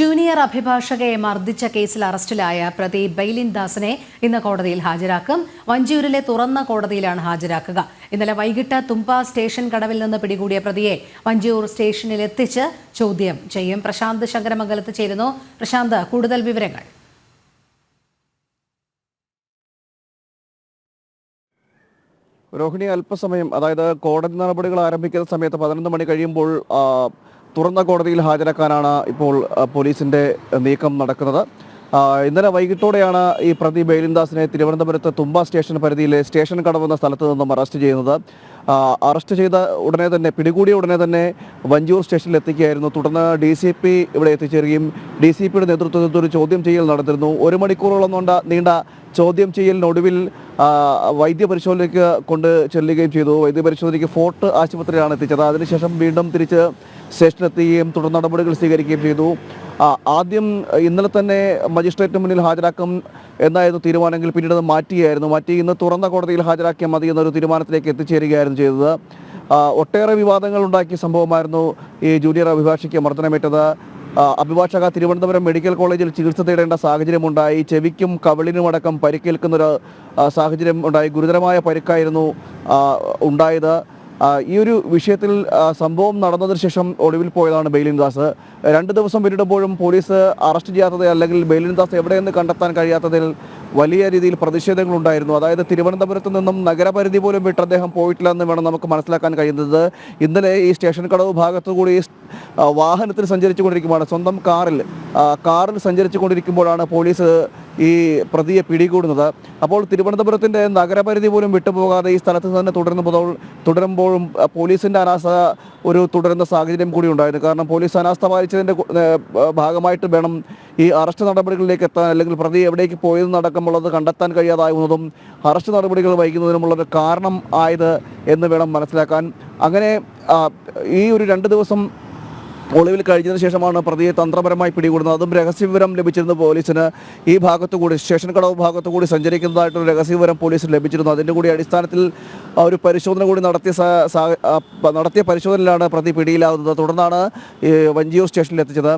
Junior അഭിഭാഷകയെ മർദ്ദിച്ച കേസിൽ അറസ്റ്റിലായ പ്രതി ബൈലിൻ ദാസിനെ ഇന്ന് കോടതിയിൽ ഹാജരാക്കും. വഞ്ചിയൂരിലെ തുറന്ന കോടതിയിലാണ് ഹാജരാക്കുക. ഇന്നലെ വൈകിട്ട് തുമ്പ സ്റ്റേഷൻ കടവിൽ നിന്ന് പിടികൂടിയ പ്രതിയെ വഞ്ചിയൂർ സ്റ്റേഷനിൽ എത്തിച്ച് ചോദ്യം ചെയ്യും. പ്രശാന്ത് ശങ്കരമംഗലത്ത് ചേരുന്നു. പ്രശാന്ത്, കൂടുതൽ വിവരങ്ങൾ. രോഹിണി, അല്പസമയം, അതായത് കോടതി നടപടികൾ ആരംഭിക്കുന്ന സമയത്ത് 11 മണി കഴിയുമ്പോൾ തുറന്ന കോടതിയിൽ ഹാജരാക്കാനാണ് ഇപ്പോൾ പോലീസിന്റെ നീക്കം നടക്കുന്നത്. ഇന്നലെ വൈകിട്ടോടെയാണ് ഈ പ്രതി ബൈലിൻ ദാസിനെ തിരുവനന്തപുരത്ത് തുമ്പ സ്റ്റേഷൻ പരിധിയിലെ സ്റ്റേഷൻ കടവെന്ന സ്ഥലത്ത് നിന്നും അറസ്റ്റ് ചെയ്യുന്നത്. അറസ്റ്റ് ചെയ്ത ഉടനെ തന്നെ, പിടികൂടിയ ഉടനെ തന്നെ വഞ്ചിയൂർ സ്റ്റേഷനിൽ എത്തിക്കുകയായിരുന്നു. തുടർന്ന് DCP ഇവിടെ എത്തിച്ചേരുകയും DCPയുടെ നേതൃത്വത്തിൽ ഒരു ചോദ്യം ചെയ്യൽ നടന്നിരുന്നു. 1 മണിക്കൂറോളം നീണ്ട ചോദ്യം ചെയ്യലിനൊടുവിൽ വൈദ്യപരിശോധനയ്ക്ക് കൊണ്ട് ചെല്ലുകയും ചെയ്തു. വൈദ്യപരിശോധനയ്ക്ക് ഫോർട്ട് ആശുപത്രിയിലാണ് എത്തിച്ചത്. അതിനുശേഷം വീണ്ടും തിരിച്ച് സ്റ്റേഷനിലെത്തുകയും തുടർ നടപടികൾ സ്വീകരിക്കുകയും ചെയ്തു. ആദ്യം ഇന്നലെ തന്നെ മജിസ്ട്രേറ്റിന് മുന്നിൽ ഹാജരാക്കും എന്നായിരുന്നു തീരുമാനമെങ്കിൽ പിന്നീട് അത് മാറ്റി ഇന്ന് തുറന്ന കോടതിയിൽ ഹാജരാക്കിയാൽ മതി എന്നൊരു തീരുമാനത്തിലേക്ക് എത്തിച്ചേരുകയായിരുന്നു ചെയ്തത്. ഒട്ടേറെ വിവാദങ്ങൾ ഉണ്ടാക്കിയ സംഭവമായിരുന്നു ഈ ജൂനിയർ അഭിഭാഷകയ്ക്ക് മർദ്ദനമേറ്റത്. അഭിഭാഷക തിരുവനന്തപുരം മെഡിക്കൽ കോളേജിൽ ചികിത്സ തേടേണ്ട സാഹചര്യമുണ്ടായി. ചെവിക്കും കവിളിനുമടക്കം പരിക്കേൽക്കുന്നൊരു സാഹചര്യം ഉണ്ടായി. ഗുരുതരമായ പരിക്കായിരുന്നു ഉണ്ടായത്. ഈ ഒരു വിഷയത്തിൽ സംഭവം നടന്നതിന് ശേഷം ഒളിവിൽ പോയതാണ് ബൈലിൻ ദാസ്. 2 ദിവസം പിന്നിടുമ്പോഴും പോലീസ് അറസ്റ്റ് ചെയ്യാത്തത്, അല്ലെങ്കിൽ ബൈലിൻ ദാസ് എവിടെയെന്ന് കണ്ടെത്താൻ കഴിയാത്തതിൽ വലിയ രീതിയിൽ പ്രതിഷേധങ്ങളുണ്ടായിരുന്നു. അതായത് തിരുവനന്തപുരത്ത് നിന്നും നഗരപരിധി പോലും വിട്ട് അദ്ദേഹം പോയിട്ടില്ല എന്ന് വേണം നമുക്ക് മനസ്സിലാക്കാൻ കഴിയുന്നത്. ഇന്നലെ ഈ സ്റ്റേഷൻ കടവ് ഭാഗത്തുകൂടി വാഹനത്തിൽ സഞ്ചരിച്ചു കൊണ്ടിരിക്കുമ്പോഴാണ്, സ്വന്തം കാറിൽ സഞ്ചരിച്ചു കൊണ്ടിരിക്കുമ്പോഴാണ് പോലീസ് ഈ പ്രതിയെ പിടികൂടുന്നത്. അപ്പോൾ തിരുവനന്തപുരത്തിൻ്റെ നഗരപരിധി പോലും വിട്ടുപോകാതെ ഈ സ്ഥലത്ത് തന്നെ തുടരുമ്പോഴും പോലീസിൻ്റെ അനാസ്ഥ തുടരുന്ന സാഹചര്യം കൂടി ഉണ്ടായിരുന്നു. കാരണം പോലീസ് അനാസ്ഥ പാലിച്ചതിൻ്റെ ഭാഗമായിട്ട് വേണം ഈ അറസ്റ്റ് നടപടികളിലേക്ക് എത്താൻ, അല്ലെങ്കിൽ പ്രതി എവിടേക്ക് പോയതെന്നടക്കമുള്ളത് കണ്ടെത്താൻ കഴിയാതാവുന്നതും അറസ്റ്റ് നടപടികൾ വൈകുന്നതിനുമുള്ളൊരു കാരണം ആയത് എന്ന് വേണം മനസ്സിലാക്കാൻ. അങ്ങനെ ഈ ഒരു 2 ദിവസം ഒളിവിൽ കഴിഞ്ഞതിന് ശേഷമാണ് പ്രതിയെ തന്ത്രപരമായി പിടികൂടുന്നത്. അതും രഹസ്യവിവരം ലഭിച്ചിരുന്നു പോലീസിന്. ഈ ഭാഗത്തുകൂടി, സ്റ്റേഷൻ കടവ് ഭാഗത്തുകൂടി സഞ്ചരിക്കുന്നതായിട്ടൊരു രഹസ്യവിവരം പോലീസിന് ലഭിച്ചിരുന്നു. അതിൻ്റെ കൂടി അടിസ്ഥാനത്തിൽ ഒരു പരിശോധന കൂടി നടത്തിയ പരിശോധനയിലാണ് പ്രതി പിടിയിലാവുന്നത്. തുടർന്നാണ് വഞ്ചിയൂർ സ്റ്റേഷനിൽ എത്തിച്ചത്.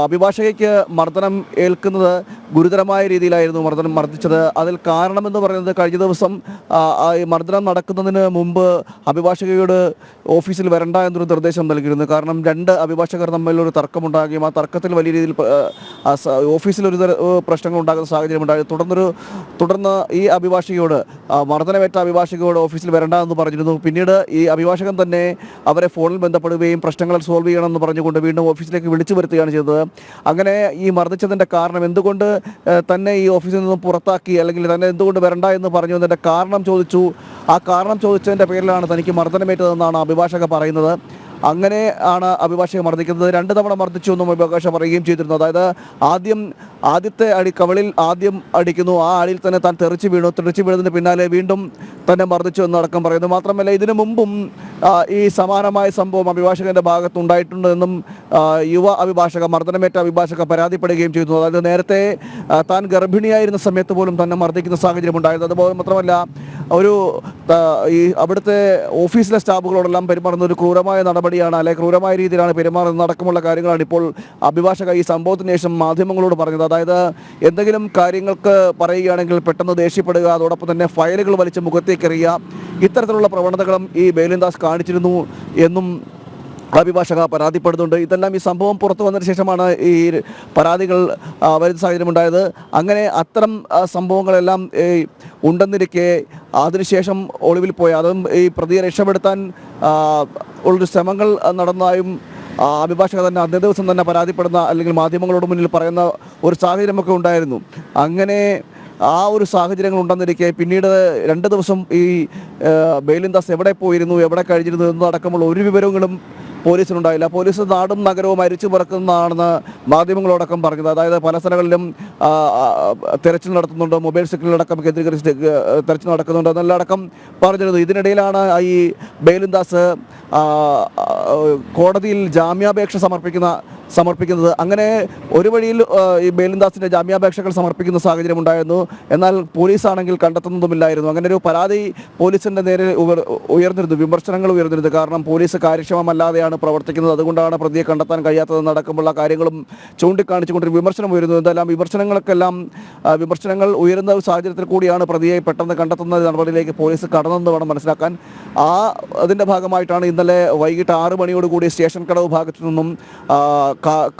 അഭിഭാഷകയ്ക്ക് മർദ്ദനം ഏൽക്കുന്നത് ഗുരുതരമായ രീതിയിലായിരുന്നു മർദ്ദിച്ചത്. അതിൽ കാരണമെന്ന് പറയുന്നത്, കഴിഞ്ഞ ദിവസം മർദ്ദനം നടക്കുന്നതിന് മുമ്പ് അഭിഭാഷകയോട് ഓഫീസിൽ വരണ്ട എന്നൊരു നിർദ്ദേശം നൽകിയിരുന്നു. കാരണം 2 അഭിഭാഷകർ തമ്മിലൊരു തർക്കമുണ്ടാകുകയും ആ തർക്കത്തിൽ വലിയ രീതിയിൽ ഓഫീസിലൊരു പ്രശ്നങ്ങൾ ഉണ്ടാകുന്ന സാഹചര്യം ഉണ്ടായി. തുടർന്ന് ഈ അഭിഭാഷകയോട്, മർദ്ദനമേറ്റ അഭിഭാഷകയോട് ഓഫീസിൽ വരണ്ട എന്ന് പറഞ്ഞിരുന്നു. പിന്നീട് ഈ അഭിഭാഷകൻ തന്നെ അവരെ ഫോണിൽ ബന്ധപ്പെടുകയും പ്രശ്നങ്ങൾ സോൾവ് ചെയ്യണമെന്ന് പറഞ്ഞുകൊണ്ട് വീണ്ടും ഓഫീസിലേക്ക് വിളിച്ചു വരുത്തുകയാണ് ചെയ്തത്. അങ്ങനെ ഈ മർദ്ദിച്ചതിൻ്റെ കാരണം, എന്തുകൊണ്ട് തന്നെ ഈ ഓഫീസിൽ നിന്നും പുറത്താക്കി, അല്ലെങ്കിൽ തന്നെ എന്തുകൊണ്ട് വരണ്ട എന്ന് പറഞ്ഞു എന്നതിൻ്റെ കാരണം ചോദിച്ചു. ആ കാരണം ചോദിച്ചതിൻ്റെ പേരിലാണ് തനിക്ക് മർദ്ദനമേറ്റതെന്നാണ് അഭിഭാഷക പറയുന്നത്. അങ്ങനെ ആണ് അഭിഭാഷക മർദ്ദിക്കുന്നത്. 2 തവണ മർദ്ദിച്ചു എന്നും അഭിഭാഷക പറയുകയും ചെയ്തിരുന്നു. അതായത് ആദ്യത്തെ കവിളിൽ ആദ്യം അടിക്കുന്നു, ആ അടിയിൽ തന്നെ താൻ തെറിച്ച് വീണതിന് പിന്നാലെ വീണ്ടും തന്നെ മർദ്ദിച്ചു എന്നടക്കം പറയുന്നു. മാത്രമല്ല, ഇതിനു മുമ്പും ഈ സമാനമായ സംഭവം അഭിഭാഷകന്റെ ഭാഗത്തുണ്ടായിട്ടുണ്ട് എന്നും മർദ്ദനമേറ്റ അഭിഭാഷക പരാതിപ്പെടുകയും ചെയ്തു. അതായത് നേരത്തെ താൻ ഗർഭിണിയായിരുന്ന സമയത്ത് പോലും തന്നെ മർദ്ദിക്കുന്ന സാഹചര്യം ഉണ്ടായിരുന്നു. അതുപോലെ മാത്രമല്ല, അവിടുത്തെ ഓഫീസിലെ സ്റ്റാഫുകളോടെല്ലാം പെരുമാറുന്ന ഒരു ക്രൂരമായ നടപടിയാണ്, അല്ലെങ്കിൽ ക്രൂരമായ രീതിയിലാണ് പെരുമാറുന്നത് അടക്കമുള്ള കാര്യങ്ങളാണ് ഇപ്പോൾ അഭിഭാഷക ഈ സംഭവത്തിന് ശേഷം മാധ്യമങ്ങളോട് പറഞ്ഞത്. അതായത് എന്തെങ്കിലും കാര്യങ്ങൾക്ക് പറയുകയാണെങ്കിൽ പെട്ടെന്ന് ദേഷ്യപ്പെടുക, അതോടൊപ്പം തന്നെ ഫയലുകൾ വലിച്ച് മുഖത്തേക്ക് എറിയുക, ഇത്തരത്തിലുള്ള പ്രവണതകളും ഈ ബൈലിൻ ദാസ് കാണിച്ചിരുന്നു എന്നും അഭിഭാഷക പരാതിപ്പെടുന്നുണ്ട്. ഇതെല്ലാം ഈ സംഭവം പുറത്തു വന്നതിന് ശേഷമാണ് ഈ പരാതികൾ വരുന്ന സാഹചര്യം ഉണ്ടായത്. അങ്ങനെ അത്തരം സംഭവങ്ങളെല്ലാം ഉണ്ടെന്നിരിക്കെ അതിനുശേഷം ഒളിവിൽ പോയ, അതും ഈ പ്രതിയെ രക്ഷപ്പെടുത്താൻ ഉള്ളൊരു ശ്രമങ്ങൾ നടന്നതായും അഭിഭാഷക തന്നെ അന്നേ ദിവസം തന്നെ പരാതിപ്പെടുന്ന, അല്ലെങ്കിൽ മാധ്യമങ്ങളോട് മുന്നിൽ പറയുന്ന ഒരു സാഹചര്യമൊക്കെ ഉണ്ടായിരുന്നു. അങ്ങനെ ആ ഒരു സാഹചര്യങ്ങൾ ഉണ്ടെന്നിരിക്കെ പിന്നീട് 2 ദിവസം ഈ ബൈലിൻ ദാസ് എവിടെ പോയിരുന്നു, എവിടെ കഴിഞ്ഞിരുന്നു എന്നടക്കമുള്ള ഒരു വിവരങ്ങളും പോലീസിനുണ്ടായില്ല. പോലീസ് നാടും നഗരവും അരിച്ചു പറക്കുന്നതാണെന്ന് മാധ്യമങ്ങളോടക്കം പറഞ്ഞത്. അതായത് പല സ്ഥലങ്ങളിലും തെരച്ചിൽ നടത്തുന്നുണ്ട്, മൊബൈൽ സിഗ്നലടക്കം കേന്ദ്രീകരിച്ച് തെരച്ചിൽ നടക്കുന്നുണ്ട് എന്നെല്ലാം പറഞ്ഞിരുന്നു. ഇതിനിടയിലാണ് ഈ ബൈലിൻ ദാസ് കോടതിയിൽ ജാമ്യാപേക്ഷ സമർപ്പിക്കുന്ന സമർപ്പിക്കുന്നത്. അങ്ങനെ ഒരു വഴിയിൽ ഈ ബെയിലിൻദാസിൻ്റെ ജാമ്യാപേക്ഷകൾ സമർപ്പിക്കുന്ന സാഹചര്യം ഉണ്ടായിരുന്നു. എന്നാൽ പോലീസാണെങ്കിൽ കണ്ടെത്തുന്നതുമില്ലായിരുന്നു. അങ്ങനെ ഒരു പരാതി പോലീസിൻ്റെ നേരെ ഉയർന്നിരുന്നു, വിമർശനങ്ങൾ ഉയർന്നിരുന്നു. കാരണം പോലീസ് കാര്യക്ഷമമല്ലാതെയാണ് പ്രവർത്തിക്കുന്നത്, അതുകൊണ്ടാണ് പ്രതിയെ കണ്ടെത്താൻ കഴിയാത്തതെന്നടക്കമുള്ള കാര്യങ്ങളും ചൂണ്ടിക്കാണിച്ചുകൊണ്ടൊരു വിമർശനം ഉയരുന്നു. എന്തായാലും വിമർശനങ്ങൾ ഉയരുന്ന ഒരു സാഹചര്യത്തിൽ കൂടിയാണ് പ്രതിയെ പെട്ടെന്ന് കണ്ടെത്തുന്ന നടപടിയിലേക്ക് പോലീസ് കടന്നെന്ന് വേണം മനസ്സിലാക്കാൻ. അതിൻ്റെ ഭാഗമായിട്ടാണ് ഇന്നലെ വൈകിട്ട് 6 മണിയോടുകൂടി സ്റ്റേഷൻ കടവ് ഭാഗത്തു നിന്നും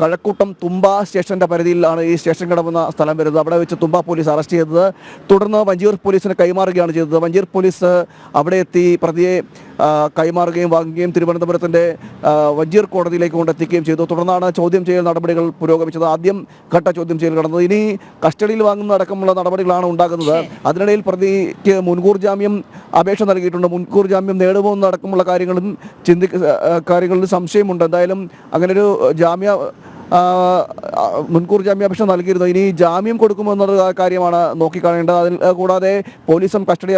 കഴക്കൂട്ടം തുമ്പ സ്റ്റേഷൻ്റെ പരിധിയിലാണ് ഈ സ്റ്റേഷൻ കടവെന്ന സ്ഥലം വരുന്നത്. അവിടെ വെച്ച് തുമ്പ പോലീസ് അറസ്റ്റ് ചെയ്തത്. തുടർന്ന് വഞ്ചിയൂർ പോലീസിന് കൈമാറുകയാണ് ചെയ്തത്. വഞ്ചിയൂർ പോലീസ് അവിടെ എത്തി പ്രതിയെ കൈമാറുകയും വാങ്ങുകയും തിരുവനന്തപുരത്തിൻ്റെ വഞ്ചിയൂർ കോടതിയിലേക്ക് കൊണ്ടെത്തിക്കുകയും ചെയ്തു. തുടർന്നാണ് ചോദ്യം ചെയ്യൽ നടപടികൾ പുരോഗമിച്ചത്. ആദ്യം ഘട്ട ചോദ്യം ചെയ്യൽ നടന്നത്. ഇനി കസ്റ്റഡിയിൽ വാങ്ങുന്ന അടക്കമുള്ള നടപടികളാണ് ഉണ്ടാകുന്നത്. അതിനിടയിൽ പ്രതിക്ക് മുൻകൂർ ജാമ്യം അപേക്ഷ നൽകിയിട്ടുണ്ട്. മുൻകൂർ ജാമ്യം നേടുമോ എന്നടക്കമുള്ള കാര്യങ്ങളിൽ സംശയമുണ്ട്. എന്തായാലും അങ്ങനൊരു മുൻകൂർ ജാമ്യാപേക്ഷ നൽകിയിരുന്നു. ഇനി ജാമ്യം കൊടുക്കുമോ എന്നുള്ള കാര്യമാണ് നോക്കിക്കാണേണ്ടത്. അതിൽ കൂടാതെ പോലീസും കസ്റ്റഡി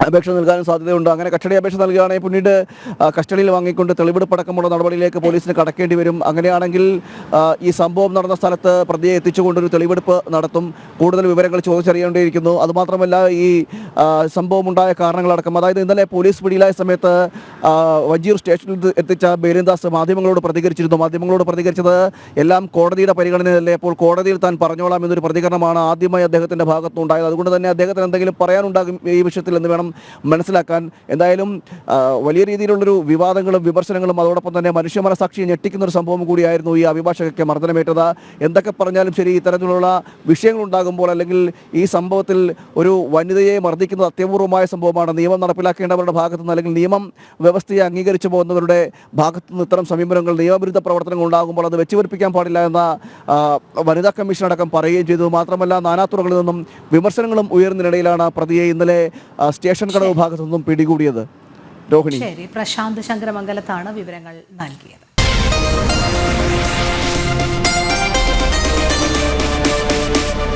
അപേക്ഷ നൽകാനും സാധ്യതയുണ്ട്. അങ്ങനെ കസ്റ്റഡി അപേക്ഷ നൽകുകയാണെങ്കിൽ പിന്നീട് കസ്റ്റഡിയിൽ വാങ്ങിക്കൊണ്ട് തെളിവെടുപ്പടക്കമുള്ള നടപടിയിലേക്ക് പോലീസിന് കടക്കേണ്ടി വരും. അങ്ങനെയാണെങ്കിൽ ഈ സംഭവം നടന്ന സ്ഥലത്ത് പ്രതിയെ എത്തിച്ചുകൊണ്ടൊരു തെളിവെടുപ്പ് നടത്തും. കൂടുതൽ വിവരങ്ങൾ ചോദിച്ചറിയേണ്ടിയിരിക്കുന്നു. അതുമാത്രമല്ല ഈ സംഭവമുണ്ടായ കാരണങ്ങളടക്കം, അതായത് ഇന്നലെ പോലീസ് പിടിയിലായ സമയത്ത് വഞ്ചിയൂർ സ്റ്റേഷനിൽ എത്തിച്ച ബെയിലിൻദാസ് മാധ്യമങ്ങളോട് പ്രതികരിച്ചത് എല്ലാം കോടതിയുടെ പരിഗണനയല്ലേ, അപ്പോൾ കോടതിയിൽ താൻ പറഞ്ഞോളാം എന്നൊരു പ്രതികരണമാണ് ആദ്യമായി അദ്ദേഹത്തിൻ്റെ ഭാഗത്തുനിന്നുണ്ടായത്. അതുകൊണ്ട് തന്നെ അദ്ദേഹത്തിന് എന്തെങ്കിലും പറയാനുണ്ടാകും ഈ വിഷയത്തിൽ എന്ന് വേണം മനസ്സിലാക്കാൻ. എന്തായാലും വലിയ രീതിയിലുള്ളൊരു വിവാദങ്ങളും വിമർശനങ്ങളും അതോടൊപ്പം തന്നെ മനുഷ്യ മനസാക്ഷിയെ ഞെട്ടിക്കുന്ന ഒരു സംഭവം കൂടിയായിരുന്നു ഈ അഭിഭാഷകയ്ക്ക് മർദ്ദനമേറ്റത്. എന്തൊക്കെ പറഞ്ഞാലും ശരി, ഇത്തരത്തിലുള്ള വിഷയങ്ങളുണ്ടാകുമ്പോൾ അല്ലെങ്കിൽ ഈ സംഭവത്തിൽ ഒരു വനിതയെ മർദ്ദിക്കുന്നത് അത്യപൂർവമായ സംഭവമാണ്. നിയമം നടപ്പിലാക്കേണ്ടവരുടെ ഭാഗത്തു നിന്ന് അല്ലെങ്കിൽ നിയമം വ്യവസ്ഥയെ അംഗീകരിച്ചു പോകുന്നവരുടെ ഭാഗത്തു നിന്ന് ഇത്തരം സമീപനങ്ങൾ, നിയമവിരുദ്ധ പ്രവർത്തനങ്ങൾ ഉണ്ടാകുമ്പോൾ അത് വെച്ചുവെറുപ്പിക്കാൻ പാടില്ല എന്ന വനിതാ കമ്മീഷൻ അടക്കം പറയുകയും ചെയ്തു. മാത്രമല്ല നാനാതുറകളിൽ നിന്നും വിമർശനങ്ങളും ഉയർന്നതിനിടയിലാണ് പ്രതിയെ ഇന്നലെ സ്റ്റേഷൻ കടവ് ഭാഗത്തു നിന്നും പിടികൂടിയത്. രോഹിണി. ശരി, പ്രശാന്ത് ശങ്കരമംഗലത്താണ് വിവരങ്ങൾ നൽകിയത്.